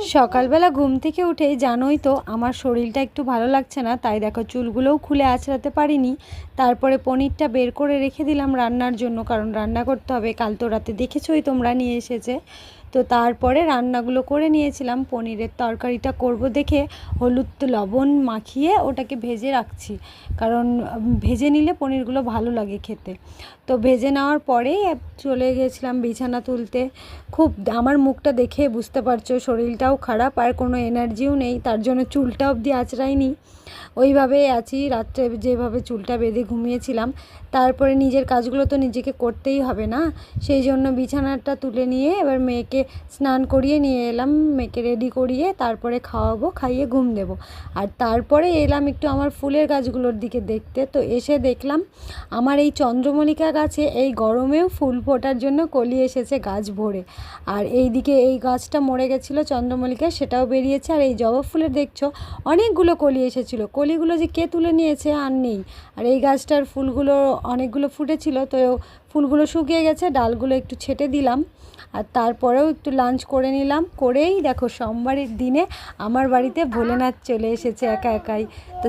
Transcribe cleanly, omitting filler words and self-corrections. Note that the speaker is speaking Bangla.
সকালবেলা ঘুম থেকে উঠেই জানোই তো আমার শরীরটা একটু ভালো লাগছে না, তাই দেখো চুলগুলোও খুলে আঁচড়াতে পারিনি। তারপরে পনিরটা বের করে রেখে দিলাম রান্নার জন্য, কারণ রান্না করতে হবে। কাল তো রাতে দেখেছোই তোমরা, নিয়ে এসেছে। তো তারপরে রান্নাগুলো করে নিয়েছিলাম। পনিরের তরকারিটা করব দেখে হলুদ লবণ মাখিয়ে ওটাকে ভেজে রাখছি, কারণ ভেজে নিলে পনিরগুলো ভালো লাগে খেতে। তো ভেজে নেওয়ার পরেই চলে গেছিলাম বিছানা তুলতে। খুব আমার মুখটা দেখে বুঝতে পারছো শরীরটাও খারাপ আর কোনো এনার্জিও নেই, তার জন্য চুলটা অবধি আঁচড়াইনি, ওইভাবেই আছি। রাত্রে যেভাবে চুলটা বেঁধে ঘুমিয়েছিলাম, তারপরে নিজের কাজগুলো তো নিজেকে করতেই হবে না, সেই জন্য বিছানাটা তুলে নিয়ে এবার মেয়েকে স্নান করিয়ে নিয়ে এলাম। মেয়েকে রেডি করিয়ে তারপরে খাওয়াবো, খাইয়ে ঘুম দেবো। আর তারপরে এলাম একটু আমার ফুলের গাছগুলোর দিকে দেখতে। তো এসে দেখলাম আমার এই চন্দ্রমল্লিকা গাছে এই গরমেও ফুল ফোটার জন্য কলি এসেছে গাছ ভরে। আর এই দিকে এই গাছটা মরে গেছিলো চন্দ্রমল্লিকা, সেটাও বেরিয়েছে। আর এই জবা ফুলের দেখছো অনেকগুলো কলি এসেছিলো, কলিগুলো যে কে তুলে নিয়েছে আর নেই। আর এই গাছটার ফুলগুলো অনেকগুলো ফুটেছিল, তো ফুলগুলো শুকিয়ে গেছে, ডালগুলো একটু ছেটে দিলাম। আর তারপরেও একটু লাঞ্চ করে নিলাম। করেই দেখো সোমবারের দিনে আমার বাড়িতে ভোলেনাথ চলে এসেছে একা একাই। তো